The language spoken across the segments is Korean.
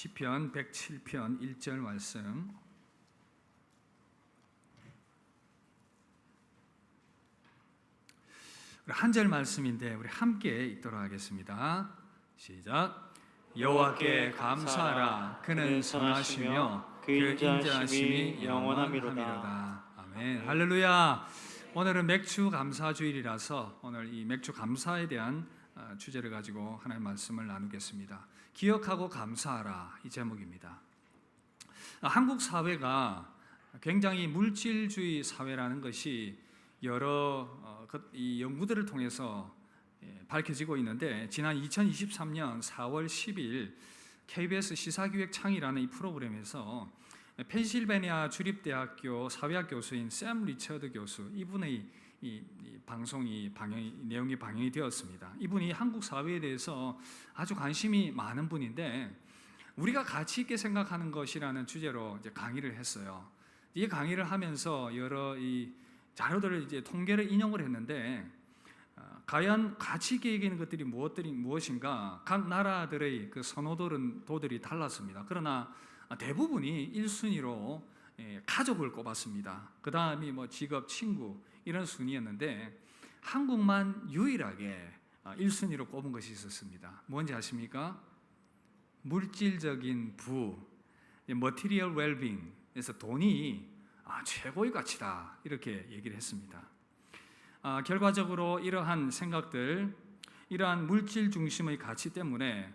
시편 107편 1절 말씀. 한 절 말씀인데 우리 함께 읽도록 하겠습니다. 시작. 여호와께 감사하라. 그는 선하시며 그 인자하심이 영원하미로다. 아멘. 할렐루야. 오늘은 맥주 감사주일이라서 오늘 이 맥주 감사에 대한 주제를 가지고 하나님의 말씀을 나누겠습니다. 기억하고 감사하라, 이 제목입니다. 한국 사회가 굉장히 물질주의 사회라는 것이 여러 이 연구들을 통해서 밝혀지고 있는데, 지난 2023년 4월 10일 KBS 시사기획창이라는 이 프로그램에서 펜실베니아 주립대학교 사회학 교수인 샘 리처드 교수, 이분의 이 내용이 방영이 되었습니다. 이분이 한국 사회에 대해서 아주 관심이 많은 분인데, 우리가 가치 있게 생각하는 것이라는 주제로 이제 강의를 했어요. 이 강의를 하면서 여러 이 자료들을 이제 통계를 인용을 했는데, 과연 가치 있게 여기는 것들이 무엇인가 각 나라들의 그 선호도들이 달랐습니다. 그러나 대부분이 1순위로 가족을 꼽았습니다. 그 다음이 직업, 친구 이런 순위였는데, 한국만 유일하게 1순위로 꼽은 것이 있었습니다. 뭔지 아십니까? 물질적인 부, material well-being에서 돈이 최고의 가치다, 이렇게 얘기를 했습니다. 결과적으로 이러한 생각들, 이러한 물질 중심의 가치 때문에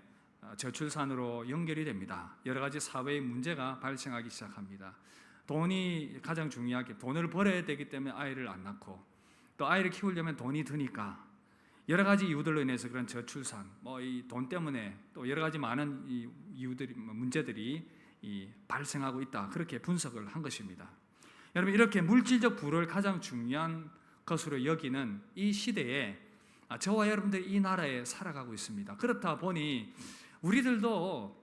저출산으로 연결이 됩니다. 여러 가지 사회의 문제가 발생하기 시작합니다. 돈이 가장 중요하게, 돈을 벌어야 되기 때문에 아이를 안 낳고, 또 아이를 키우려면 돈이 드니까 여러 가지 이유들로 인해서 그런 저출산, 이 돈 때문에 또 여러 가지 많은 이유들이, 문제들이 발생하고 있다, 그렇게 분석을 한 것입니다. 여러분, 이렇게 물질적 부를 가장 중요한 것으로 여기는 이 시대에 저와 여러분들이 이 나라에 살아가고 있습니다. 그렇다 보니 우리들도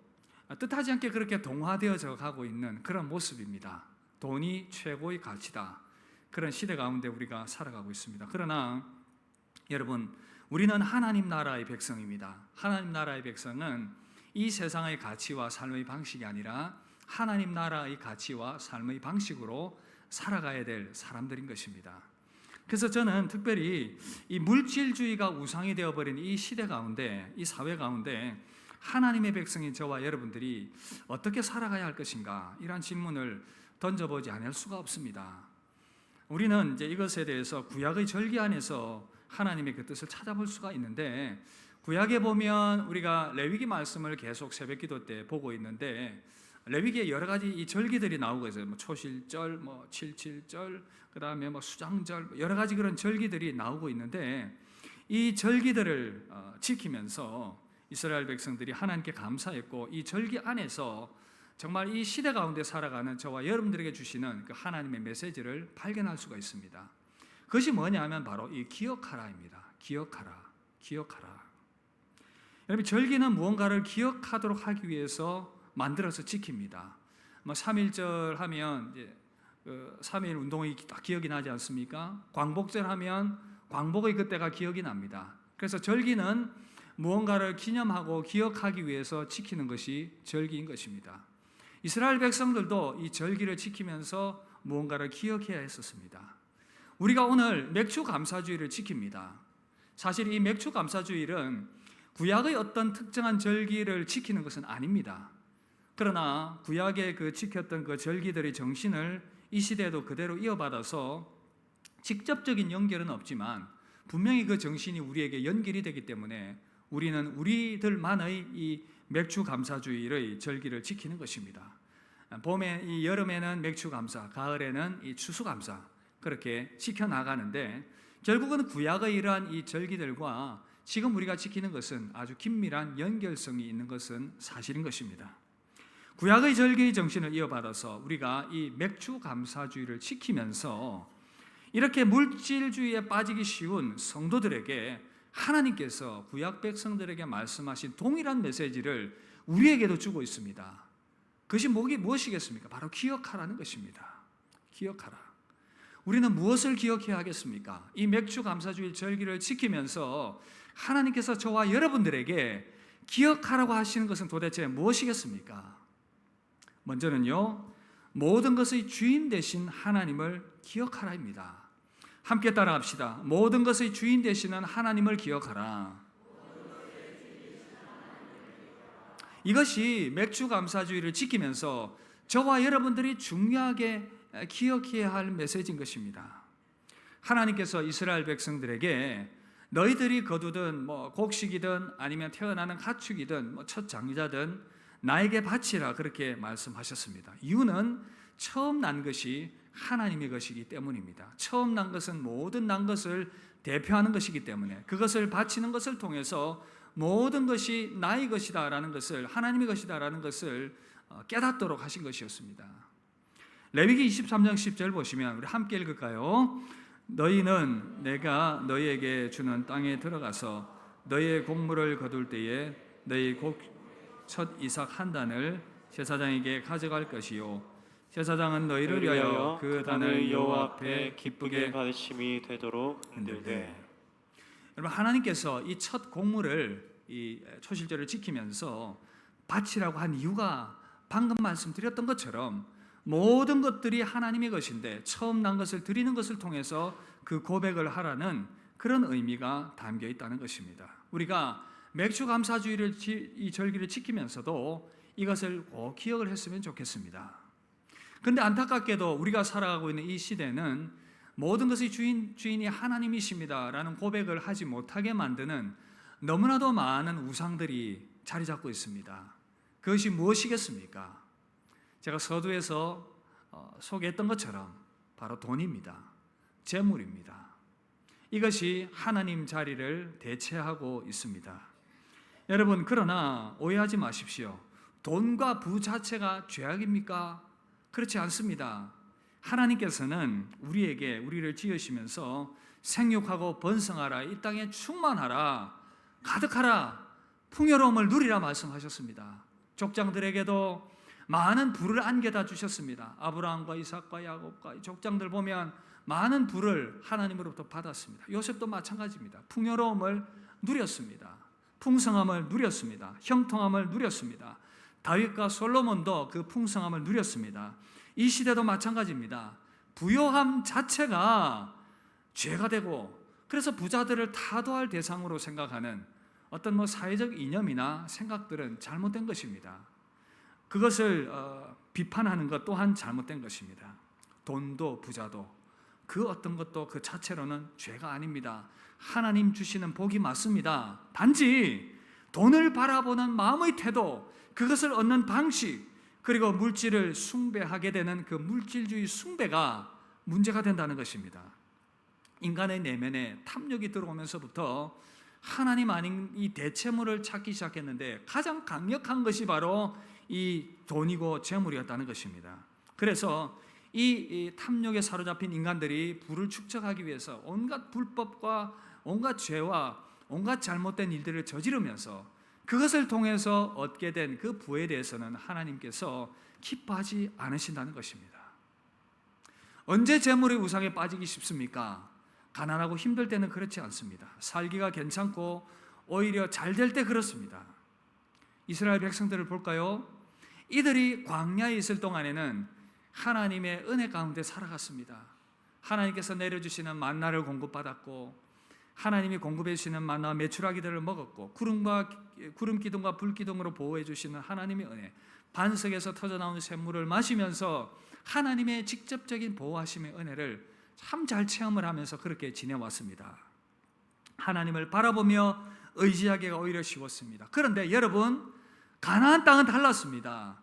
뜻하지 않게 그렇게 동화되어져 가고 있는 그런 모습입니다. 돈이 최고의 가치다, 그런 시대 가운데 우리가 살아가고 있습니다. 그러나 여러분, 우리는 하나님 나라의 백성입니다. 하나님 나라의 백성은 이 세상의 가치와 삶의 방식이 아니라 하나님 나라의 가치와 삶의 방식으로 살아가야 될 사람들인 것입니다. 그래서 저는 특별히 이 물질주의가 우상이 되어버린 이 시대 가운데, 이 사회 가운데 하나님의 백성인 저와 여러분들이 어떻게 살아가야 할 것인가, 이러한 질문을 던져보지 않을 수가 없습니다. 우리는 이제 이것에 대해서 구약의 절기 안에서 하나님의 그 뜻을 찾아볼 수가 있는데, 구약에 보면 우리가 레위기 말씀을 계속 새벽기도 때 보고 있는데, 레위기에 여러 가지 이 절기들이 나오고 있어요. 초실절, 칠칠절, 그 다음에 수장절, 여러 가지 그런 절기들이 나오고 있는데, 이 절기들을 지키면서 이스라엘 백성들이 하나님께 감사했고, 이 절기 안에서 정말 이 시대 가운데 살아가는 저와 여러분들에게 주시는 그 하나님의 메시지를 발견할 수가 있습니다. 그것이 뭐냐면 바로 이 기억하라입니다. 기억하라. 여러분, 절기는 무언가를 기억하도록 하기 위해서 만들어서 지킵니다. 3.1절 하면 이제 3.1 운동이 딱 기억이 나지 않습니까? 광복절 하면 광복의 그때가 기억이 납니다. 그래서 절기는 무언가를 기념하고 기억하기 위해서 지키는 것이 절기인 것입니다. 이스라엘 백성들도 이 절기를 지키면서 무언가를 기억해야 했었습니다. 우리가 오늘 맥주 감사주의를 지킵니다. 사실 이 맥주 감사주일은 구약의 어떤 특정한 절기를 지키는 것은 아닙니다. 그러나 구약에 지켰던 그 절기들의 정신을 이 시대에도 그대로 이어받아서 직접적인 연결은 없지만 분명히 그 정신이 우리에게 연결이 되기 때문에 우리는 우리들만의 이 맥주 감사주일의 절기를 지키는 것입니다. 봄에, 여름에는 맥주 감사, 가을에는 이 추수 감사, 그렇게 지켜나가는데, 결국은 구약의 이러한 이 절기들과 지금 우리가 지키는 것은 아주 긴밀한 연결성이 있는 것은 사실인 것입니다. 구약의 절기의 정신을 이어받아서 우리가 이 맥주 감사주의를 지키면서 이렇게 물질주의에 빠지기 쉬운 성도들에게 하나님께서 구약 백성들에게 말씀하신 동일한 메시지를 우리에게도 주고 있습니다. 그것이 무엇이겠습니까? 바로 기억하라는 것입니다. 기억하라. 우리는 무엇을 기억해야 하겠습니까? 이 맥주 감사주일 절기를 지키면서 하나님께서 저와 여러분들에게 기억하라고 하시는 것은 도대체 무엇이겠습니까? 먼저는요, 모든 것의 주인 되신 하나님을 기억하라입니다. 함께 따라합시다. 모든 것의 주인 되시는 하나님을 기억하라. 이것이 맥주 감사주의를 지키면서 저와 여러분들이 중요하게 기억해야 할 메시지인 것입니다. 하나님께서 이스라엘 백성들에게 너희들이 거두든 곡식이든 아니면 태어나는 가축이든 첫 장자든 나에게 바치라 그렇게 말씀하셨습니다. 이유는 처음 난 것이 하나님의 것이기 때문입니다. 처음 난 것은 모든 난 것을 대표하는 것이기 때문에 그것을 바치는 것을 통해서 모든 것이 나의 것이다라는 것을, 하나님의 것이다라는 것을 깨닫도록 하신 것이었습니다. 레위기 23장 10절 보시면 우리 함께 읽을까요? 너희는 내가 너희에게 주는 땅에 들어가서 너희의 곡물을 거둘 때에 너희 첫 이삭 한 단을 제사장에게 가져갈 것이요 제사장은 너희를 위하여 그 단을 여호와 앞에 기쁘게 받으심이 되도록 흔들되. 여러분, 하나님께서 이 첫 곡물을, 이 초실절을 지키면서 바치라고 한 이유가 방금 말씀드렸던 것처럼 모든 것들이 하나님의 것인데 처음 난 것을 드리는 것을 통해서 그 고백을 하라는 그런 의미가 담겨 있다는 것입니다. 우리가 맥주 감사주의를, 이 절기를 지키면서도 이것을 꼭 기억을 했으면 좋겠습니다. 그런데 안타깝게도 우리가 살아가고 있는 이 시대는 모든 것의 주인이 하나님이십니다라는 고백을 하지 못하게 만드는 너무나도 많은 우상들이 자리 잡고 있습니다. 그것이 무엇이겠습니까? 제가 서두에서 소개했던 것처럼 바로 돈입니다. 재물입니다. 이것이 하나님 자리를 대체하고 있습니다. 여러분, 그러나 오해하지 마십시오. 돈과 부 자체가 죄악입니까? 그렇지 않습니다. 하나님께서는 우리를 지으시면서 생육하고 번성하라, 이 땅에 충만하라, 가득하라, 풍요로움을 누리라 말씀하셨습니다. 족장들에게도 많은 부를 안겨다 주셨습니다. 아브라함과 이삭과 야곱과 족장들 보면 많은 부를 하나님으로부터 받았습니다. 요셉도 마찬가지입니다. 풍요로움을 누렸습니다. 풍성함을 누렸습니다. 형통함을 누렸습니다. 다윗과 솔로몬도 그 풍성함을 누렸습니다. 이 시대도 마찬가지입니다. 부요함 자체가 죄가 되고, 그래서 부자들을 타도할 대상으로 생각하는 어떤 사회적 이념이나 생각들은 잘못된 것입니다. 그것을 비판하는 것 또한 잘못된 것입니다. 돈도 부자도 그 어떤 것도 그 자체로는 죄가 아닙니다. 하나님 주시는 복이 맞습니다. 단지 돈을 바라보는 마음의 태도, 그것을 얻는 방식, 그리고 물질을 숭배하게 되는 그 물질주의 숭배가 문제가 된다는 것입니다. 인간의 내면에 탐욕이 들어오면서부터 하나님 아닌 이 대체물을 찾기 시작했는데 가장 강력한 것이 바로 이 돈이고 재물이었다는 것입니다. 그래서 이 탐욕에 사로잡힌 인간들이 부를 축적하기 위해서 온갖 불법과 온갖 죄와 온갖 잘못된 일들을 저지르면서 그것을 통해서 얻게 된 그 부에 대해서는 하나님께서 기뻐하지 않으신다는 것입니다. 언제 재물의 우상에 빠지기 쉽습니까? 가난하고 힘들 때는 그렇지 않습니다. 살기가 괜찮고 오히려 잘 될 때 그렇습니다. 이스라엘 백성들을 볼까요? 이들이 광야에 있을 동안에는 하나님의 은혜 가운데 살아갔습니다. 하나님께서 내려주시는 만나를 공급받았고, 하나님이 공급해 주시는 만나와 메추라기들을 먹었고, 구름 기둥과 불 기둥으로 보호해 주시는 하나님의 은혜, 반석에서 터져나오는 샘물을 마시면서 하나님의 직접적인 보호하심의 은혜를 참 잘 체험을 하면서 그렇게 지내왔습니다. 하나님을 바라보며 의지하기가 오히려 쉬웠습니다. 그런데 여러분, 가나안 땅은 달랐습니다.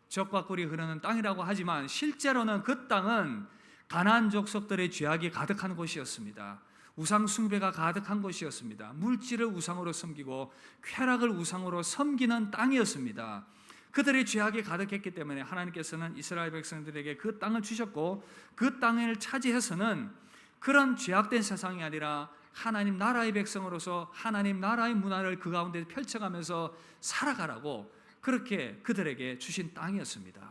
젖과 꿀이 흐르는 땅이라고 하지만 실제로는 그 땅은 가나안 족속들의 죄악이 가득한 곳이었습니다. 우상 숭배가 가득한 곳이었습니다. 물질을 우상으로 섬기고 쾌락을 우상으로 섬기는 땅이었습니다. 그들의 죄악이 가득했기 때문에 하나님께서는 이스라엘 백성들에게 그 땅을 주셨고, 그 땅을 차지해서는 그런 죄악된 세상이 아니라 하나님 나라의 백성으로서 하나님 나라의 문화를 그 가운데 펼쳐가면서 살아가라고 그렇게 그들에게 주신 땅이었습니다.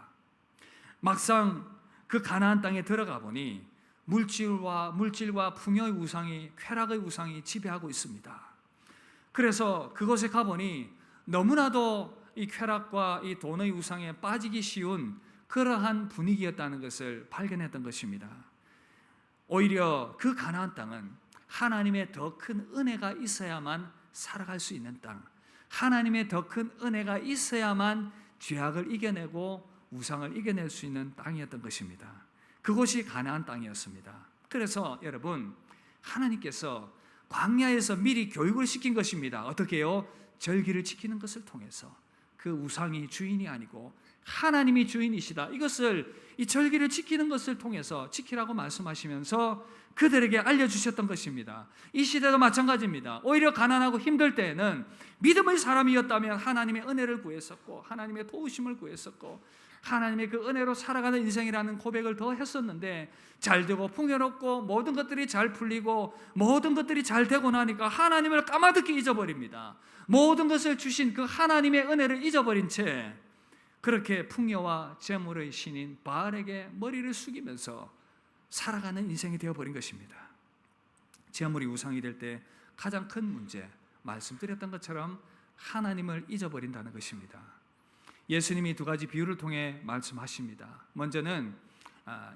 막상 그 가나안 땅에 들어가 보니 물질과 풍요의 우상이, 쾌락의 우상이 지배하고 있습니다. 그래서 그곳에 가보니 너무나도 이 쾌락과 이 돈의 우상에 빠지기 쉬운 그러한 분위기였다는 것을 발견했던 것입니다. 오히려 그 가나안 땅은 하나님의 더 큰 은혜가 있어야만 살아갈 수 있는 땅, 하나님의 더 큰 은혜가 있어야만 죄악을 이겨내고 우상을 이겨낼 수 있는 땅이었던 것입니다. 그곳이 가나안 땅이었습니다. 그래서 여러분, 하나님께서 광야에서 미리 교육을 시킨 것입니다. 어떻게 해요? 절기를 지키는 것을 통해서. 그 우상이 주인이 아니고 하나님이 주인이시다. 이것을, 이 절기를 지키는 것을 통해서 지키라고 말씀하시면서 그들에게 알려주셨던 것입니다. 이 시대도 마찬가지입니다. 오히려 가난하고 힘들 때에는 믿음의 사람이었다면 하나님의 은혜를 구했었고 하나님의 도우심을 구했었고 하나님의 그 은혜로 살아가는 인생이라는 고백을 더 했었는데, 잘되고 풍요롭고 모든 것들이 잘 풀리고 모든 것들이 잘 되고 나니까 하나님을 까마득히 잊어버립니다. 모든 것을 주신 그 하나님의 은혜를 잊어버린 채 그렇게 풍요와 재물의 신인 바알에게 머리를 숙이면서 살아가는 인생이 되어버린 것입니다. 재물이 우상이 될 때 가장 큰 문제, 말씀드렸던 것처럼 하나님을 잊어버린다는 것입니다. 예수님이 두 가지 비유를 통해 말씀하십니다. 먼저는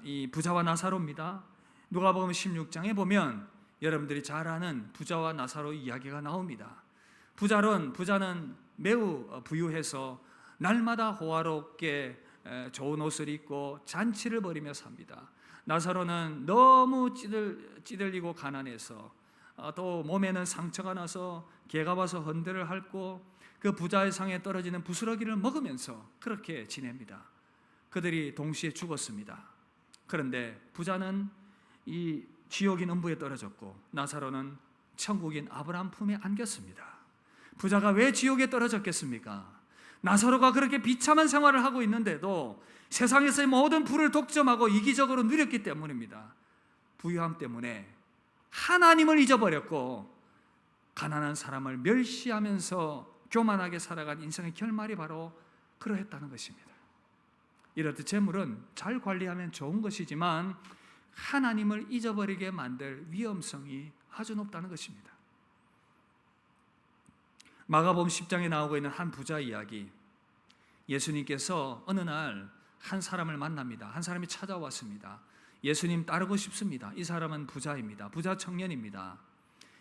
이 부자와 나사로입니다. 누가복음 16장에 보면 여러분들이 잘 아는 부자와 나사로 이야기가 나옵니다. 부자는 매우 부유해서 날마다 호화롭게 좋은 옷을 입고 잔치를 벌이며 삽니다. 나사로는 너무 찌들리고 가난해서 또 몸에는 상처가 나서 개가 와서 헌들을 핥고 그 부자의 상에 떨어지는 부스러기를 먹으면서 그렇게 지냅니다. 그들이 동시에 죽었습니다. 그런데 부자는 이 지옥인 음부에 떨어졌고 나사로는 천국인 아브라함 품에 안겼습니다. 부자가 왜 지옥에 떨어졌겠습니까? 나사로가 그렇게 비참한 생활을 하고 있는데도 세상에서의 모든 부를 독점하고 이기적으로 누렸기 때문입니다. 부유함 때문에 하나님을 잊어버렸고 가난한 사람을 멸시하면서 교만하게 살아간 인생의 결말이 바로 그러했다는 것입니다. 이렇듯 재물은 잘 관리하면 좋은 것이지만 하나님을 잊어버리게 만들 위험성이 아주 높다는 것입니다. 마가복음 10장에 나오고 있는 한 부자 이야기, 예수님께서 어느 날 한 사람을 만납니다. 한 사람이 찾아왔습니다. 예수님 따르고 싶습니다. 이 사람은 부자입니다. 부자 청년입니다.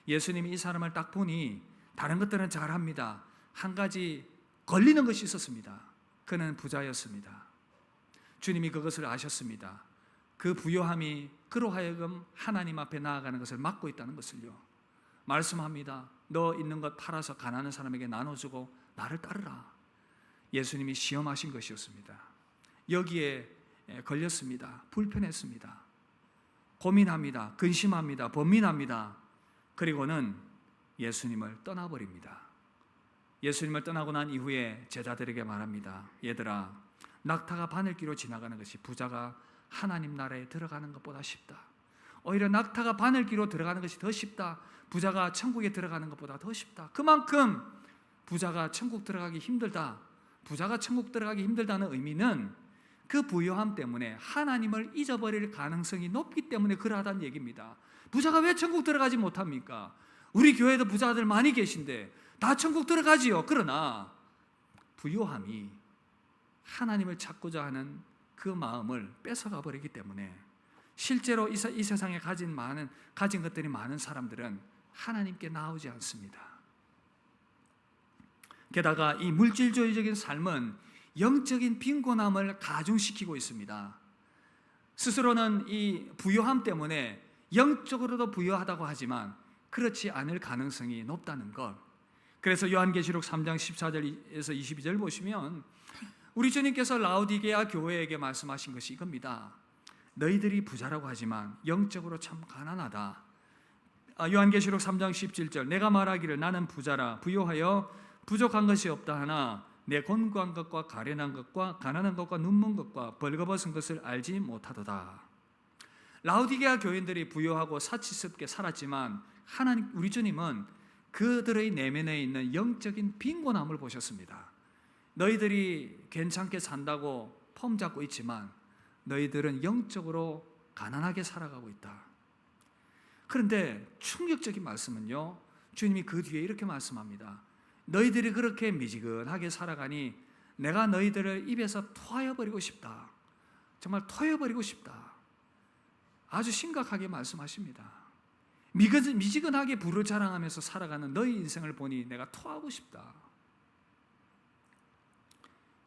예수님이 이 사람을 딱 보니 다른 것들은 잘합니다. 한 가지 걸리는 것이 있었습니다. 그는 부자였습니다. 주님이 그것을 아셨습니다. 그 부요함이 그로 하여금 하나님 앞에 나아가는 것을 막고 있다는 것을요. 말씀합니다. 너 있는 것 팔아서 가난한 사람에게 나눠주고 나를 따르라. 예수님이 시험하신 것이었습니다. 여기에 걸렸습니다. 불편했습니다. 고민합니다. 근심합니다. 번민합니다. 그리고는 예수님을 떠나버립니다. 예수님을 떠나고 난 이후에 제자들에게 말합니다. 얘들아, 낙타가 바늘기로 지나가는 것이 부자가 하나님 나라에 들어가는 것보다 쉽다. 오히려 낙타가 바늘기로 들어가는 것이 더 쉽다. 부자가 천국에 들어가는 것보다 더 쉽다. 그만큼 부자가 천국 들어가기 힘들다. 부자가 천국 들어가기 힘들다는 의미는 그 부요함 때문에 하나님을 잊어버릴 가능성이 높기 때문에 그러하다는 얘기입니다. 부자가 왜 천국 들어가지 못합니까? 우리 교회도 부자들 많이 계신데 다 천국 들어가지요. 그러나 부요함이 하나님을 찾고자 하는 그 마음을 뺏어가 버리기 때문에 실제로 이 세상에 가진 것들이 많은 사람들은 하나님께 나오지 않습니다. 게다가 이 물질주의적인 삶은 영적인 빈곤함을 가중시키고 있습니다. 스스로는 이 부요함 때문에 영적으로도 부요하다고 하지만 그렇지 않을 가능성이 높다는 것. 그래서 요한계시록 3장 14절에서 22절 보시면 우리 주님께서 라오디게아 교회에게 말씀하신 것이 이겁니다. 너희들이 부자라고 하지만 영적으로 참 가난하다. 요한계시록 3장 17절 내가 말하기를 나는 부자라 부요하여 부족한 것이 없다 하나 내 곤고한 것과 가련한 것과 가난한 것과 눈먼 것과 벌거벗은 것을 알지 못하도다. 라오디게아 교인들이 부요하고 사치스럽게 살았지만 하나님 우리 주님은 그들의 내면에 있는 영적인 빈곤함을 보셨습니다. 너희들이 괜찮게 산다고 폼 잡고 있지만 너희들은 영적으로 가난하게 살아가고 있다. 그런데 충격적인 말씀은요, 주님이 그 뒤에 이렇게 말씀합니다. 너희들이 그렇게 미지근하게 살아가니 내가 너희들을 입에서 토하여버리고 싶다. 정말 토해버리고 싶다. 아주 심각하게 말씀하십니다. 미지근하게 부를 자랑하면서 살아가는 너희 인생을 보니 내가 토하고 싶다.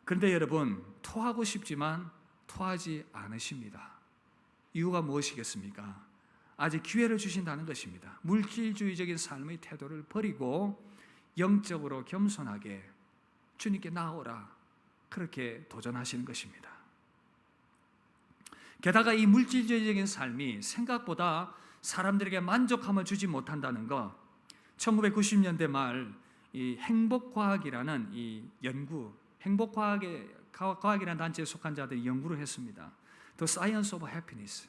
그런데 여러분, 토하고 싶지만 토하지 않으십니다. 이유가 무엇이겠습니까? 아직 기회를 주신다는 것입니다. 물질주의적인 삶의 태도를 버리고 영적으로 겸손하게 주님께 나오라, 그렇게 도전하시는 것입니다. 게다가 이 물질주의적인 삶이 생각보다 사람들에게 만족함을 주지 못한다는 것, 1990년대 말 이 행복과학이라는 이 연구, 행복과학이라는 단체에 속한 자들이 연구를 했습니다. The Science of Happiness.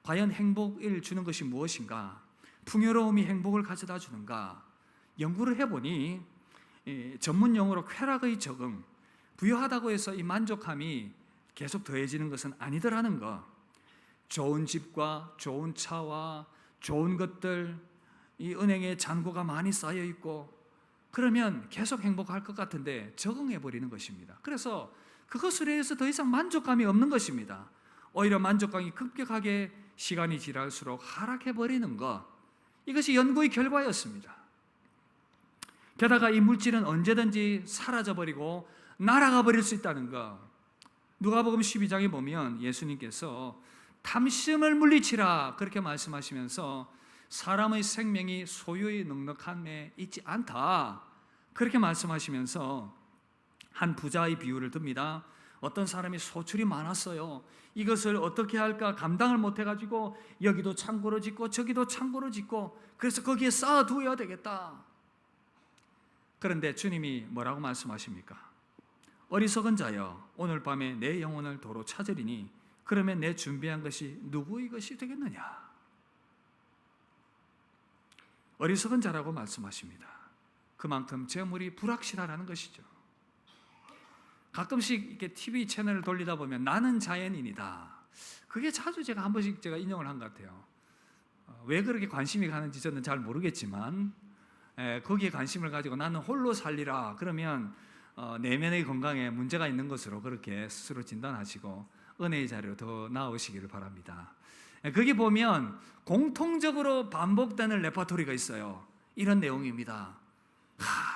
과연 행복을 주는 것이 무엇인가? 풍요로움이 행복을 가져다 주는가? 연구를 해보니 전문 용어로 쾌락의 적응, 부유하다고 해서 이 만족함이 계속 더해지는 것은 아니더라는 것. 좋은 집과 좋은 차와 좋은 것들, 이 은행에 잔고가 많이 쌓여 있고 그러면 계속 행복할 것 같은데 적응해 버리는 것입니다. 그래서 그것으로 해서 더 이상 만족감이 없는 것입니다. 오히려 만족감이 급격하게 시간이 지날수록 하락해 버리는 것, 이것이 연구의 결과였습니다. 게다가 이 물질은 언제든지 사라져 버리고 날아가 버릴 수 있다는 것. 누가복음 12장에 보면 예수님께서 탐심을 물리치라, 그렇게 말씀하시면서 사람의 생명이 소유의 넉넉함에 있지 않다, 그렇게 말씀하시면서 한 부자의 비유를 듭니다. 어떤 사람이 소출이 많았어요. 이것을 어떻게 할까 감당을 못해가지고 여기도 창고로 짓고 저기도 창고로 짓고, 그래서 거기에 쌓아두어야 되겠다. 그런데 주님이 뭐라고 말씀하십니까? 어리석은 자여, 오늘 밤에 내 영혼을 도로 찾으리니 그러면 내 준비한 것이 누구의 것이 되겠느냐? 어리석은 자라고 말씀하십니다. 그만큼 재물이 불확실하다는 것이죠. 가끔씩 이렇게 TV 채널을 돌리다 보면 나는 자연인이다, 그게 자주 제가 한 번씩 제가 인용을 한 것 같아요. 왜 그렇게 관심이 가는지 저는 잘 모르겠지만 거기에 관심을 가지고 나는 홀로 살리라 그러면 내면의 건강에 문제가 있는 것으로 그렇게 스스로 진단하시고 은혜의 자리로 더 나오시기를 바랍니다. 거기 보면 공통적으로 반복되는 레퍼토리가 있어요. 이런 내용입니다.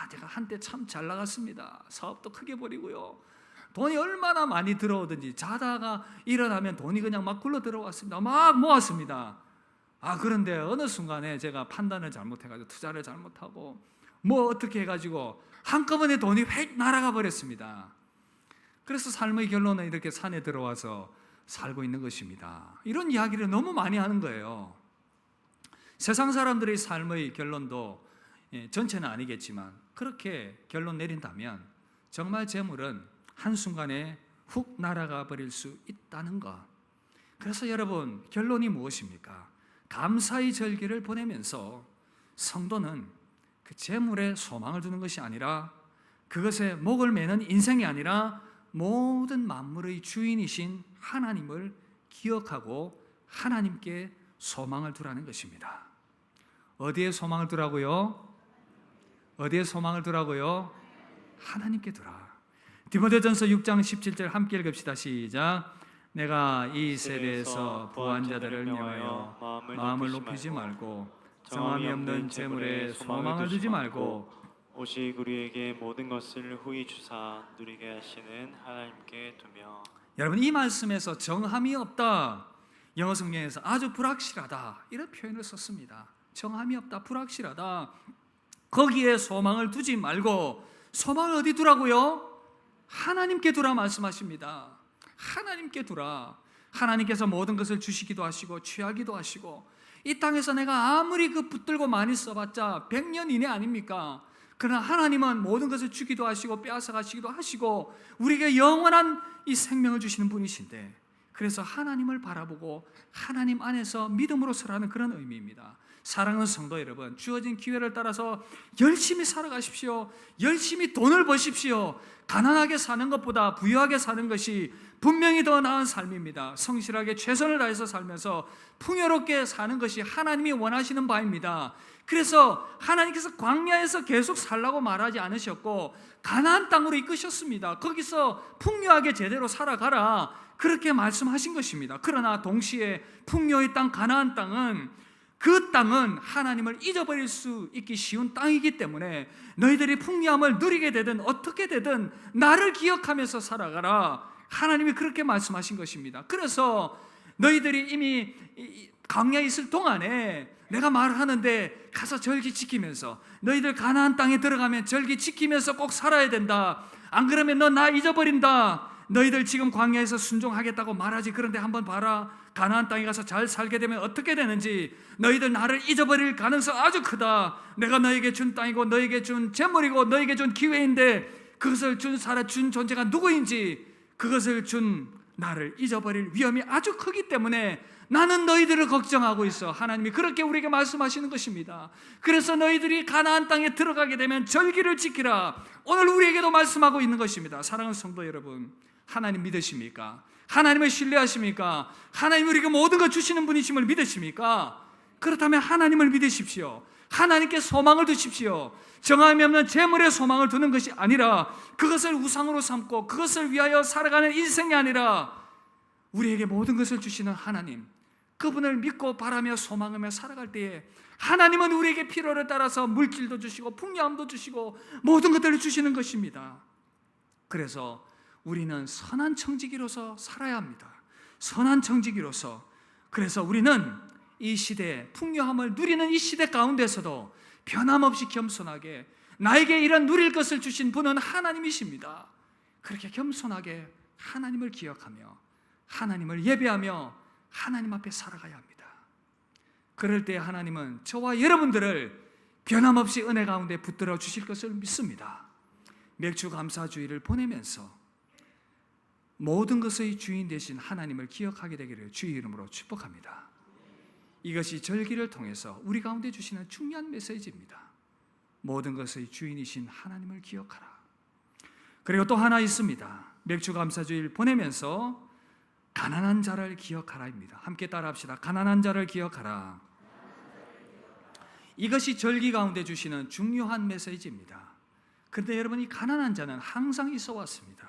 제가 한때 참 잘 나갔습니다. 사업도 크게 벌이고요. 돈이 얼마나 많이 들어오든지 자다가 일어나면 돈이 그냥 막 굴러 들어왔습니다. 막 모았습니다. 그런데 어느 순간에 제가 판단을 잘못해가지고 투자를 잘못하고 뭐 어떻게 해가지고 한꺼번에 돈이 획 날아가 버렸습니다. 그래서 삶의 결론은 이렇게 산에 들어와서 살고 있는 것입니다. 이런 이야기를 너무 많이 하는 거예요. 세상 사람들의 삶의 결론도 전체는 아니겠지만 그렇게 결론 내린다면 정말 재물은 한순간에 훅 날아가 버릴 수 있다는 것. 그래서 여러분, 결론이 무엇입니까? 감사의 절기를 보내면서 성도는 그 재물에 소망을 두는 것이 아니라, 그것에 목을 매는 인생이 아니라 모든 만물의 주인이신 하나님을 기억하고 하나님께 소망을 두라는 것입니다. 어디에 소망을 두라고요? 어디에 소망을 두라고요? 하나님께 두라. 디모데전서 6장 17절 함께 읽읍시다. 시작. 내가 이 세대에서 부한 자들을 명하여 마음을 높이지 말고 정함이 없는 재물에 소망을 두지 말고 오직 우리에게 모든 것을 후히 주사 누리게 하시는 하나님께 두며. 여러분, 이 말씀에서 정함이 없다, 영어 성경에서 아주 불확실하다, 이런 표현을 썼습니다. 정함이 없다, 불확실하다, 거기에 소망을 두지 말고 소망을 어디 두라고요? 하나님께 두라 말씀하십니다. 하나님께 두라. 하나님께서 모든 것을 주시기도 하시고 취하기도 하시고, 이 땅에서 내가 아무리 그 붙들고 많이 써봤자 100년 이내 아닙니까? 그러나 하나님은 모든 것을 주기도 하시고 빼앗아 가시기도 하시고 우리에게 영원한 이 생명을 주시는 분이신데, 그래서 하나님을 바라보고 하나님 안에서 믿음으로 서라는 그런 의미입니다. 사랑하는 성도 여러분, 주어진 기회를 따라서 열심히 살아가십시오. 열심히 돈을 버십시오. 가난하게 사는 것보다 부유하게 사는 것이 분명히 더 나은 삶입니다. 성실하게 최선을 다해서 살면서 풍요롭게 사는 것이 하나님이 원하시는 바입니다. 그래서 하나님께서 광야에서 계속 살라고 말하지 않으셨고 가나안 땅으로 이끄셨습니다. 거기서 풍요하게 제대로 살아가라, 그렇게 말씀하신 것입니다. 그러나 동시에 풍요의 땅 가나안 땅은, 그 땅은 하나님을 잊어버릴 수 있기 쉬운 땅이기 때문에 너희들이 풍요함을 누리게 되든 어떻게 되든 나를 기억하면서 살아가라, 하나님이 그렇게 말씀하신 것입니다. 그래서 너희들이 이미 광야에 있을 동안에 내가 말하는데 가서 절기 지키면서, 너희들 가나안 땅에 들어가면 절기 지키면서 꼭 살아야 된다, 안 그러면 너 나 잊어버린다, 너희들 지금 광야에서 순종하겠다고 말하지, 그런데 한번 봐라, 가나안 땅에 가서 잘 살게 되면 어떻게 되는지, 너희들 나를 잊어버릴 가능성 아주 크다, 내가 너에게 준 땅이고 너에게 준 재물이고 너에게 준 기회인데 그것을 준 존재가 누구인지, 그것을 준 나를 잊어버릴 위험이 아주 크기 때문에 나는 너희들을 걱정하고 있어. 하나님이 그렇게 우리에게 말씀하시는 것입니다. 그래서 너희들이 가나안 땅에 들어가게 되면 절기를 지키라, 오늘 우리에게도 말씀하고 있는 것입니다. 사랑하는 성도 여러분, 하나님 믿으십니까? 하나님을 신뢰하십니까? 하나님 우리에게 모든 것 주시는 분이심을 믿으십니까? 그렇다면 하나님을 믿으십시오. 하나님께 소망을 두십시오. 정함이 없는 재물에 소망을 두는 것이 아니라, 그것을 우상으로 삼고 그것을 위하여 살아가는 인생이 아니라, 우리에게 모든 것을 주시는 하나님, 그분을 믿고 바라며 소망하며 살아갈 때에 하나님은 우리에게 필요를 따라서 물질도 주시고 풍요함도 주시고 모든 것들을 주시는 것입니다. 그래서 우리는 선한 청지기로서 살아야 합니다. 선한 청지기로서. 그래서 우리는 이 시대, 풍요함을 누리는 이 시대 가운데서도 변함없이 겸손하게, 나에게 이런 누릴 것을 주신 분은 하나님이십니다, 그렇게 겸손하게 하나님을 기억하며 하나님을 예배하며 하나님 앞에 살아가야 합니다. 그럴 때 하나님은 저와 여러분들을 변함없이 은혜 가운데 붙들어 주실 것을 믿습니다. 맥주 감사주의를 보내면서 모든 것의 주인 되신 하나님을 기억하게 되기를 주의 이름으로 축복합니다. 이것이 절기를 통해서 우리 가운데 주시는 중요한 메시지입니다. 모든 것의 주인이신 하나님을 기억하라. 그리고 또 하나 있습니다. 맥주 감사주의를 보내면서 가난한 자를 기억하라입니다. 함께 따라합시다. 가난한 자를 기억하라. 이것이 절기 가운데 주시는 중요한 메시지입니다. 그런데 여러분, 이 가난한 자는 항상 있어 왔습니다.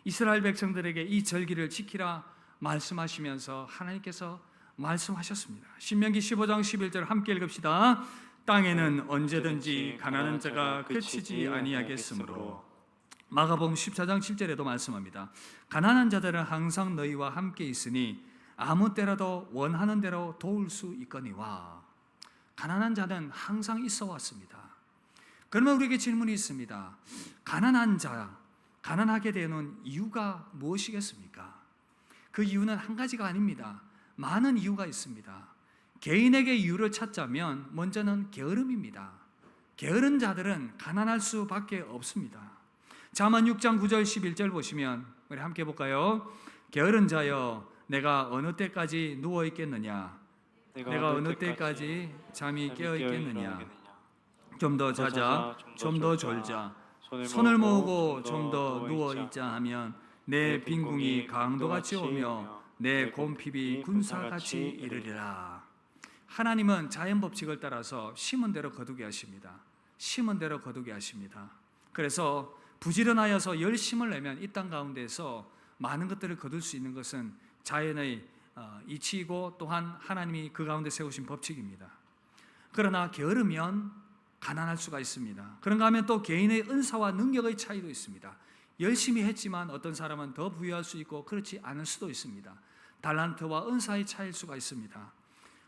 이스라엘 백성들에게 이 절기를 지키라 말씀하시면서 하나님께서 말씀하셨습니다. 신명기 15장 11절 함께 읽읍시다. 땅에는 언제든지 가난한 자가 그치지 아니하겠으므로. 마가복음 14장 7절에도 말씀합니다. 가난한 자들은 항상 너희와 함께 있으니 아무 때라도 원하는 대로 도울 수 있거니와. 가난한 자는 항상 있어 왔습니다. 그러면 우리에게 질문이 있습니다. 가난한 자, 가난하게 되는 이유가 무엇이겠습니까? 그 이유는 한 가지가 아닙니다. 많은 이유가 있습니다. 개인에게 이유를 찾자면 먼저는 게으름입니다. 게으른 자들은 가난할 수밖에 없습니다. 잠언 6장 9절 11절 보시면 우리 함께 볼까요? 게으른 자여, 내가 어느 때까지 누워 있겠느냐? 내가 어느 때까지 잠이 깨어 있겠느냐? 좀 더 자자, 좀 더 졸자, 손을 모으고 좀 더 누워 있자 하면 내 빈궁이 강도같이 오며 내 곰핍이 군사같이 이르리라. 하나님은 자연 법칙을 따라서 심은 대로 거두게 하십니다. 심은 대로 거두게 하십니다. 그래서 부지런하여서 열심을 내면 이 땅 가운데서 많은 것들을 거둘 수 있는 것은 자연의 이치이고 또한 하나님이 그 가운데 세우신 법칙입니다. 그러나 게으르면 가난할 수가 있습니다. 그런가 하면 또 개인의 은사와 능력의 차이도 있습니다. 열심히 했지만 어떤 사람은 더 부유할 수 있고 그렇지 않을 수도 있습니다. 달란트와 은사의 차이일 수가 있습니다.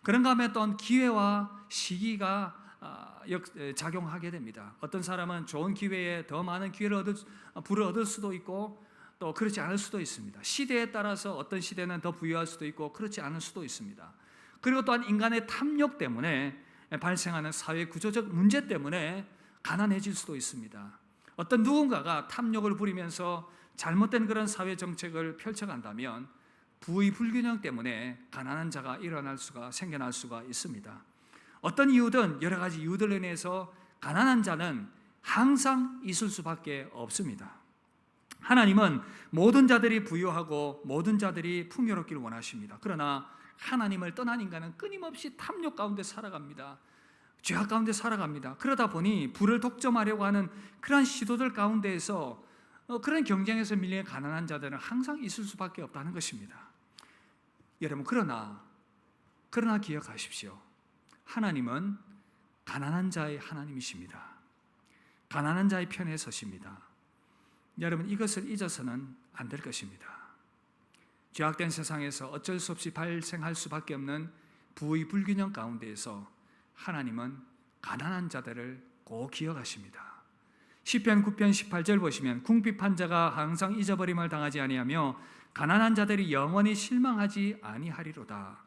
그런가 하면 또한 기회와 시기가 작용하게 됩니다. 어떤 사람은 좋은 기회에 더 많은 기회를 부를 얻을 수도 있고 또 그렇지 않을 수도 있습니다. 시대에 따라서 어떤 시대는 더 부유할 수도 있고 그렇지 않을 수도 있습니다. 그리고 또한 인간의 탐욕 때문에 발생하는 사회 구조적 문제 때문에 가난해질 수도 있습니다. 어떤 누군가가 탐욕을 부리면서 잘못된 그런 사회 정책을 펼쳐간다면 부의 불균형 때문에 가난한 자가 생겨날 수가 있습니다. 어떤 이유든 여러 가지 이유들로 인해서 가난한 자는 항상 있을 수밖에 없습니다. 하나님은 모든 자들이 부유하고 모든 자들이 풍요롭기를 원하십니다. 그러나 하나님을 떠난 인간은 끊임없이 탐욕 가운데 살아갑니다. 죄악 가운데 살아갑니다. 그러다 보니 부를 독점하려고 하는 그런 시도들 가운데에서 그런 경쟁에서 밀린 가난한 자들은 항상 있을 수밖에 없다는 것입니다. 여러분, 그러나 기억하십시오. 하나님은 가난한 자의 하나님이십니다. 가난한 자의 편에 서십니다. 여러분, 이것을 잊어서는 안 될 것입니다. 죄악된 세상에서 어쩔 수 없이 발생할 수밖에 없는 부의 불균형 가운데에서 하나님은 가난한 자들을 꼭 기억하십니다. 시편 9편 18절 보시면 궁핍한 자가 항상 잊어버림을 당하지 아니하며 가난한 자들이 영원히 실망하지 아니하리로다.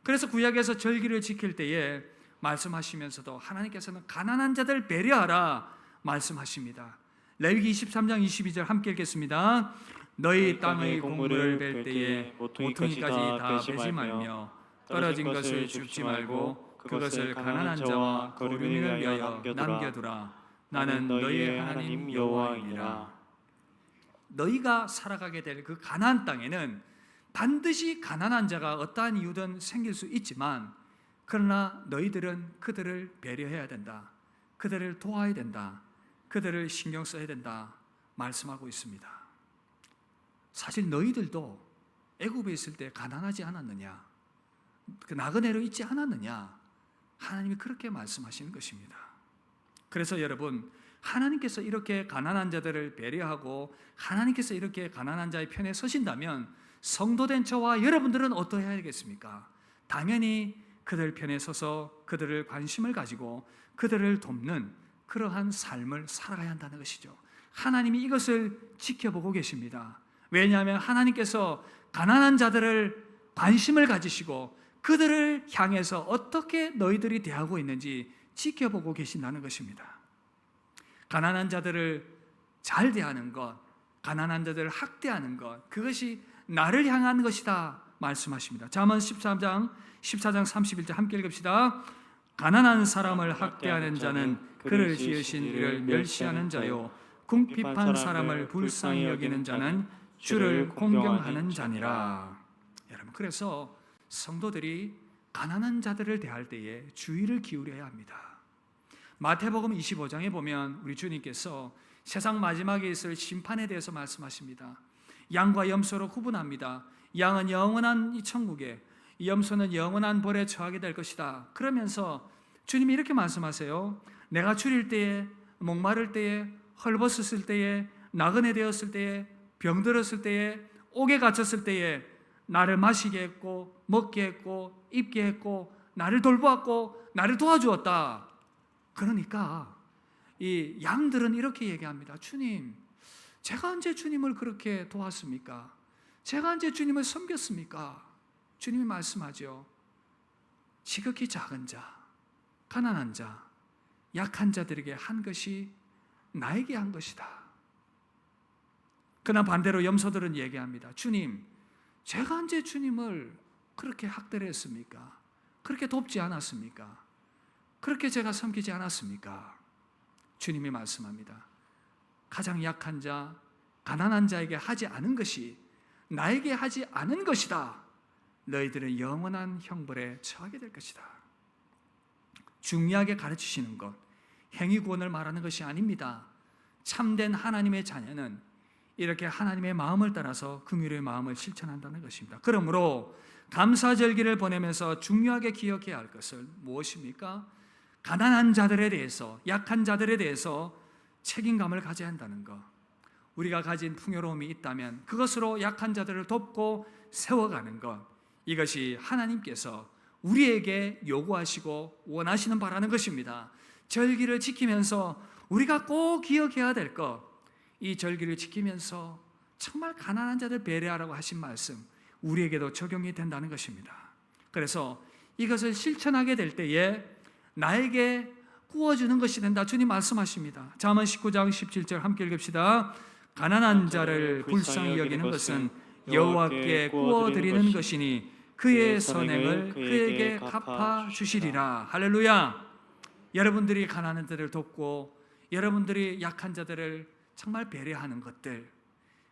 그래서 구약에서 절기를 지킬 때에 말씀하시면서도 하나님께서는 가난한 자들 배려하라 말씀하십니다. 레위기 23장 22절 함께 읽겠습니다. 너희 땅의 곡물을 벨 때에 모퉁이까지 다 베지 말며 떨어진 것을 줍지 말고 그것을 가난한 자와 거류민을 위하여 남겨두라. 나는 너희의 하나님 여호와이니라. 너희가 살아가게 될 그 가나안 땅에는 반드시 가난한 자가 어떠한 이유든 생길 수 있지만, 그러나 너희들은 그들을 배려해야 된다. 그들을 도와야 된다. 그들을 신경 써야 된다 말씀하고 있습니다. 사실 너희들도 애굽에 있을 때 가난하지 않았느냐? 그 나그네로 있지 않았느냐? 하나님이 그렇게 말씀하시는 것입니다. 그래서 여러분, 하나님께서 이렇게 가난한 자들을 배려하고 하나님께서 이렇게 가난한 자의 편에 서신다면 성도된 저와 여러분들은 어떠해야 하겠습니까? 당연히 그들 편에 서서 그들을 관심을 가지고 그들을 돕는 그러한 삶을 살아가야 한다는 것이죠. 하나님이 이것을 지켜보고 계십니다. 왜냐하면 하나님께서 가난한 자들을 관심을 가지시고 그들을 향해서 어떻게 너희들이 대하고 있는지 지켜보고 계신다는 것입니다. 가난한 자들을 잘 대하는 것, 가난한 자들을 학대하는 것, 그것이 나를 향한 것이다 말씀하십니다. 잠언 14장 31절 함께 읽읍시다. 가난한 사람을 학대하는 자는 그를 지으신 이를 멸시하는 자요, 궁핍한 사람을 불쌍히 여기는 자는 주를 공경하는 자니라. 여러분, 그래서 성도들이 가난한 자들을 대할 때에 주의를 기울여야 합니다. 마태복음 25장에 보면 우리 주님께서 세상 마지막에 있을 심판에 대해서 말씀하십니다. 양과 염소로 구분합니다. 양은 영원한 이 천국에, 염소는 영원한 벌에 처하게 될 것이다. 그러면서 주님이 이렇게 말씀하세요. 내가 줄일 때에, 목마를 때에, 헐벗었을 때에, 나그네 되었을 때에, 병들었을 때에, 옥에 갇혔을 때에 나를 마시게 했고 먹게 했고 입게 했고 나를 돌보았고 나를 도와주었다. 그러니까 이 양들은 이렇게 얘기합니다. 주님, 제가 언제 주님을 그렇게 도왔습니까? 제가 언제 주님을 섬겼습니까? 주님이 말씀하죠. 지극히 작은 자, 가난한 자, 약한 자들에게 한 것이 나에게 한 것이다. 그러나 반대로 염소들은 얘기합니다. 주님, 제가 언제 주님을 그렇게 학대를 했습니까? 그렇게 돕지 않았습니까? 그렇게 제가 섬기지 않았습니까? 주님이 말씀합니다. 가장 약한 자, 가난한 자에게 하지 않은 것이 나에게 하지 않은 것이다. 너희들은 영원한 형벌에 처하게 될 것이다. 중요하게 가르치시는 것, 행위 구원을 말하는 것이 아닙니다. 참된 하나님의 자녀는 이렇게 하나님의 마음을 따라서 긍휼의 마음을 실천한다는 것입니다. 그러므로 감사절기를 보내면서 중요하게 기억해야 할 것은 무엇입니까? 가난한 자들에 대해서, 약한 자들에 대해서 책임감을 가져야 한다는 것. 우리가 가진 풍요로움이 있다면 그것으로 약한 자들을 돕고 세워가는 것, 이것이 하나님께서 우리에게 요구하시고 원하시는 바라는 것입니다. 절기를 지키면서 우리가 꼭 기억해야 될 것, 이 절기를 지키면서 정말 가난한 자들 배려하라고 하신 말씀, 우리에게도 적용이 된다는 것입니다. 그래서 이것을 실천하게 될 때에 나에게 구워주는 것이 된다. 주님 말씀하십니다. 잠언 19장 17절 함께 읽읍시다. 가난한 자를 불쌍히 여기는 것은 여호와께 구워드리는 것이니 그의 선행을 그에게 갚아 주시리라. 할렐루야. 여러분들이 가난한 자들을 돕고 여러분들이 약한 자들을 정말 배려하는 것들,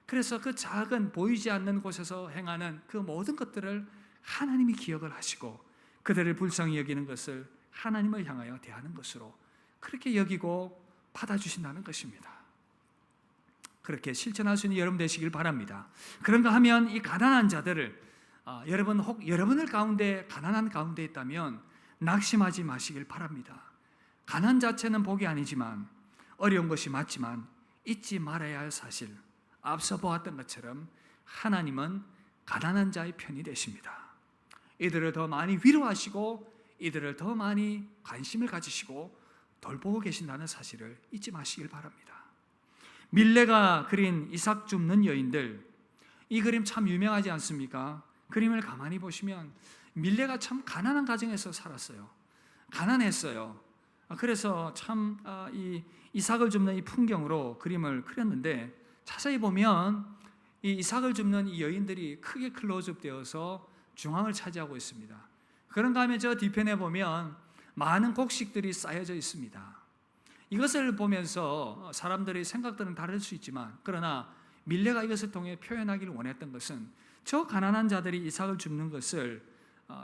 그래서 그 작은 보이지 않는 곳에서 행하는 그 모든 것들을 하나님이 기억을 하시고 그들을 불쌍히 여기는 것을 하나님을 향하여 대하는 것으로 그렇게 여기고 받아주신다는 것입니다. 그렇게 실천할 수 있는 여러분 되시길 바랍니다. 그런가 하면 이 가난한 자들을 여러분 혹 여러분들 가운데 가난한 가운데 있다면 낙심하지 마시길 바랍니다. 가난 자체는 복이 아니지만 어려운 것이 맞지만 잊지 말아야 할 사실, 앞서 보았던 것처럼 하나님은 가난한 자의 편이 되십니다. 이들을 더 많이 위로하시고 이들을 더 많이 관심을 가지시고 돌보고 계신다는 사실을 잊지 마시길 바랍니다. 밀레가 그린 이삭 줍는 여인들, 이 그림 참 유명하지 않습니까? 그림을 가만히 보시면 밀레가 참 가난한 가정에서 살았어요. 가난했어요. 그래서 참 이 이삭을 줍는 이 풍경으로 그림을 그렸는데 자세히 보면 이 이삭을 줍는 이 여인들이 크게 클로즈업 되어서 중앙을 차지하고 있습니다. 그런가 하면 저 뒤편에 보면 많은 곡식들이 쌓여져 있습니다. 이것을 보면서 사람들의 생각들은 다를 수 있지만 그러나 밀레가 이것을 통해 표현하기를 원했던 것은 저 가난한 자들이 이삭을 줍는 것을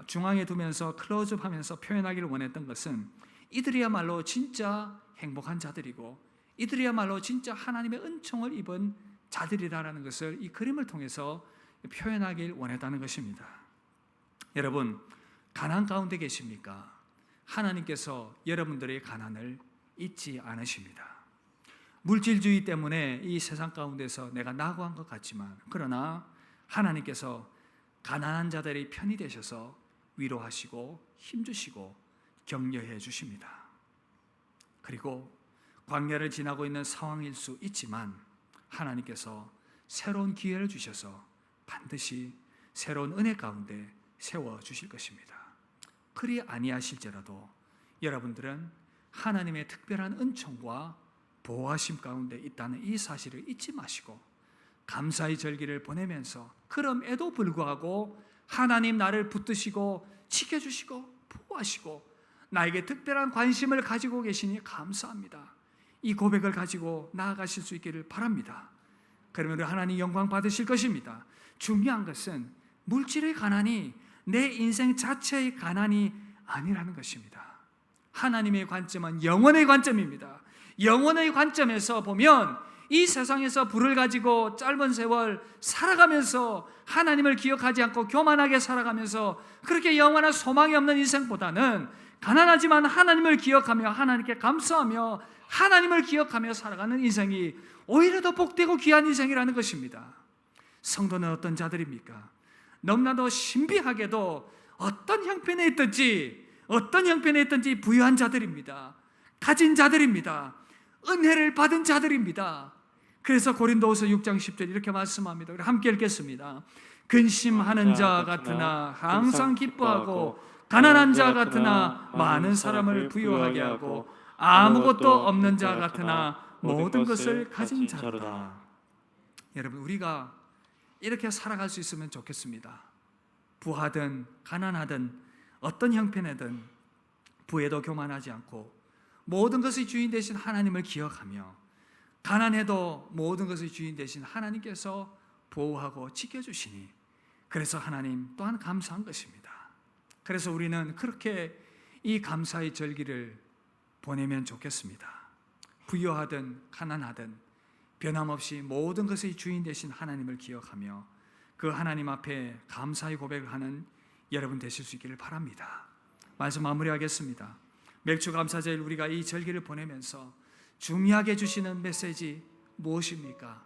중앙에 두면서 클로즈업하면서 표현하기를 원했던 것은 이들이야말로 진짜 행복한 자들이고 이들이야말로 진짜 하나님의 은총을 입은 자들이라는 것을 이 그림을 통해서 표현하길 원했다는 것입니다. 여러분, 가난 가운데 계십니까? 하나님께서 여러분들의 가난을 잊지 않으십니다. 물질주의 때문에 이 세상 가운데서 내가 낙오한 것 같지만 그러나 하나님께서 가난한 자들의 편이 되셔서 위로하시고 힘주시고 격려해 주십니다. 그리고 광야를 지나고 있는 상황일 수 있지만 하나님께서 새로운 기회를 주셔서 반드시 새로운 은혜 가운데 세워주실 것입니다. 그리 아니하실지라도 여러분들은 하나님의 특별한 은총과 보호하심 가운데 있다는 이 사실을 잊지 마시고 감사의 절기를 보내면서 그럼에도 불구하고 하나님 나를 붙드시고 지켜주시고 보호하시고 나에게 특별한 관심을 가지고 계시니 감사합니다. 이 고백을 가지고 나아가실 수 있기를 바랍니다. 그러면 하나님 영광 받으실 것입니다. 중요한 것은 물질의 가난이 내 인생 자체의 가난이 아니라는 것입니다. 하나님의 관점은 영원의 관점입니다. 영원의 관점에서 보면 이 세상에서 부를 가지고 짧은 세월 살아가면서 하나님을 기억하지 않고 교만하게 살아가면서 그렇게 영원한 소망이 없는 인생보다는 가난하지만 하나님을 기억하며 하나님께 감사하며 하나님을 기억하며 살아가는 인생이 오히려 더 복되고 귀한 인생이라는 것입니다. 성도는 어떤 자들입니까? 너무나도 신비하게도 어떤 형편에 있든지 부유한 자들입니다. 가진 자들입니다. 은혜를 받은 자들입니다. 그래서 고린도후서 6장 10절 이렇게 말씀합니다. 우리 함께 읽겠습니다. 근심하는 자 같으나 항상 기뻐하고 가난한 자 같으나 많은 사람을 부유하게 하고 아무것도 없는 자 같으나 모든 것을 가진 자로다. 여러분, 우리가 이렇게 살아갈 수 있으면 좋겠습니다. 부하든 가난하든 어떤 형편이든 부에도 교만하지 않고 모든 것의 주인 되신 하나님을 기억하며 가난해도 모든 것의 주인 되신 하나님께서 보호하고 지켜주시니 그래서 하나님 또한 감사한 것입니다. 그래서 우리는 그렇게 이 감사의 절기를 보내면 좋겠습니다. 부유하든 가난하든 변함없이 모든 것의 주인 되신 하나님을 기억하며 그 하나님 앞에 감사의 고백을 하는 여러분 되실 수 있기를 바랍니다. 말씀 마무리하겠습니다. 맥주감사절 우리가 이 절기를 보내면서 중요하게 주시는 메시지 무엇입니까?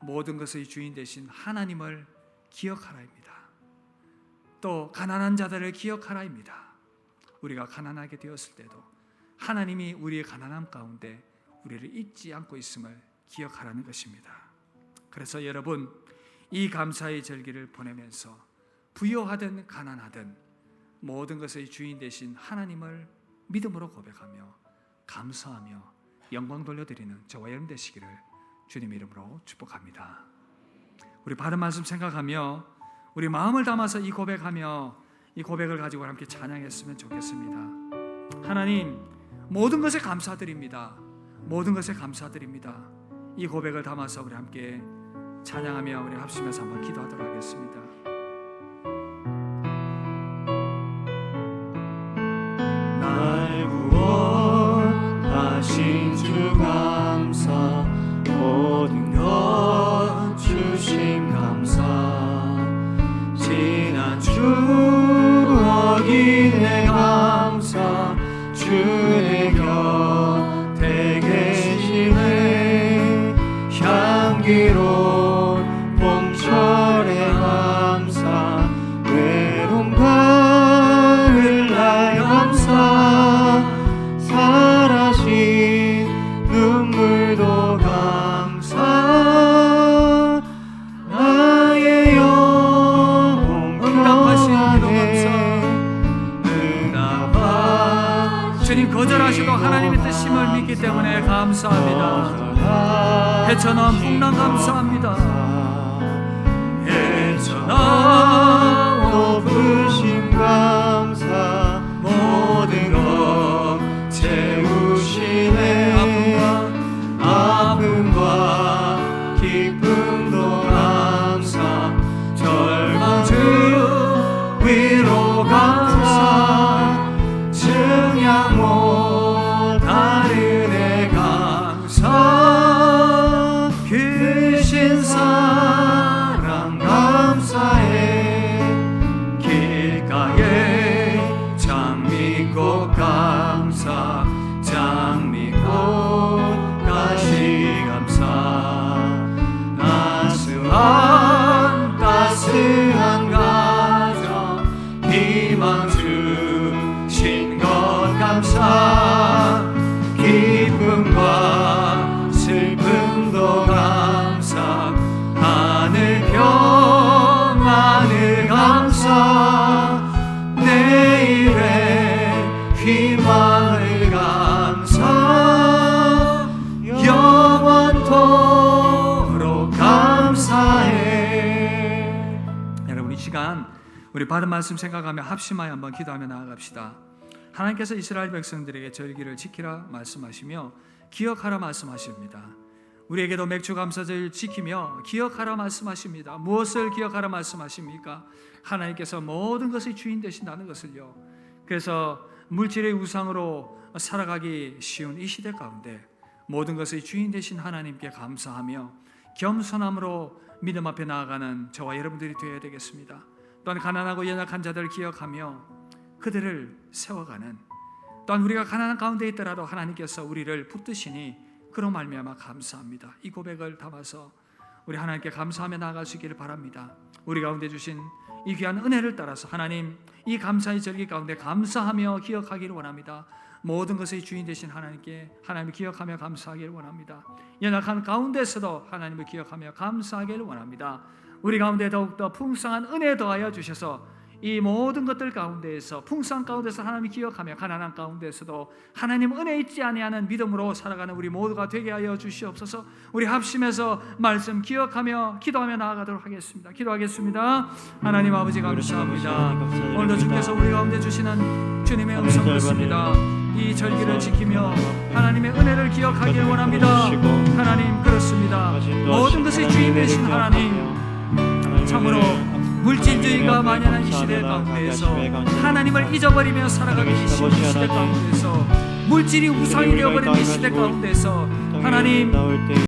모든 것의 주인 되신 하나님을 기억하라입니다. 또 가난한 자들을 기억하라입니다. 우리가 가난하게 되었을 때도 하나님이 우리의 가난함 가운데 우리를 잊지 않고 있음을 기억하라는 것입니다. 그래서 여러분, 이 감사의 절기를 보내면서 부유하든 가난하든 모든 것의 주인 되신 하나님을 믿음으로 고백하며 감사하며 영광 돌려드리는 저와 여러분 되시기를 주님 이름으로 축복합니다. 우리 받은 말씀 생각하며 우리 마음을 담아서 이 고백하며 이 고백을 가지고 함께 찬양했으면 좋겠습니다. 하나님, 모든 것에 감사드립니다. 모든 것에 감사드립니다. 이 고백을 담아서 우리 함께 찬양하며 우리 합심해서 한번 기도하도록 하겠습니다. 날 구원하신 주 감사, 모든 것 주심 감사, 지난 추억이 내 감사, 주의 곁에 계시네. 향기로운 봄철의 감사, 외로운 가을날 감사, 사라진 눈물도 감사, 나의 영혼 평안해. 응답하 주님, 거절하시고 하나님의 뜻임을 믿기 때문에 감사합니다. 헤쳐나온 풍랑 감사합니다. 헤쳐나온 높으신 감사, 모든 것 채우시네. 아픔과 기쁨도 감사, 절망 주 위로 감사, 증량 못하는 애 감사, 크신 사랑 감사해. 길가에 장미꽃 감사, 장미꽃 가시 감사, 따스한 가정 희망 주신 것 감사, 기쁨과 슬픔도 감사, 하늘 평안을 감사, 내일의 희망을 감사, 영원토록 감사해. 여러분, 이 시간 우리 받은 말씀 생각하며 합심하여 한번 기도하며 나아갑시다. 하나님께서 이스라엘 백성들에게 절기를 지키라 말씀하시며 기억하라 말씀하십니다. 우리에게도 맥주 감사절 지키며 기억하라 말씀하십니다. 무엇을 기억하라 말씀하십니까? 하나님께서 모든 것의 주인 되신다는 것을요. 그래서 물질의 우상으로 살아가기 쉬운 이 시대 가운데 모든 것의 주인 되신 하나님께 감사하며 겸손함으로 믿음 앞에 나아가는 저와 여러분들이 되어야 되겠습니다. 또한 가난하고 연약한 자들을 기억하며 그들을 세워가는, 또한 우리가 가난한 가운데 있더라도 하나님께서 우리를 붙드시니 그로 말미암아 감사합니다. 이 고백을 담아서 우리 하나님께 감사하며 나아갈 수 있기를 바랍니다. 우리 가운데 주신 이 귀한 은혜를 따라서 하나님, 이 감사의 절기 가운데 감사하며 기억하기를 원합니다. 모든 것의 주인 되신 하나님께 하나님을 기억하며 감사하기를 원합니다. 연약한 가운데서도 하나님을 기억하며 감사하기를 원합니다. 우리 가운데 더욱더 풍성한 은혜 더하여 주셔서 이 모든 것들 가운데에서, 풍성한 가운데서 하나님을 기억하며 가난한 가운데서도 하나님 은혜 잊지 아니하는 믿음으로 살아가는 우리 모두가 되게 하여 주시옵소서. 우리 합심해서 말씀 기억하며 기도하며 나아가도록 하겠습니다. 기도하겠습니다. 하나님 아버지 감사합니다. 오늘도 주께서 우리 가운데 주시는 주님의 음성을 듣습니다. 이 절기를 지키며 하나님의 은혜를 기억하길 원합니다. 하나님, 그렇습니다. 모든 것의 주인 되신 하나님, 참으로 물질주의가 만연한 이 시대 가운데에서 하나님을 잊어버리며 살아가기 쉬운 이 시대 가운데에서, 물질이 우상이 되어버린 이 시대 가운데서 하나님,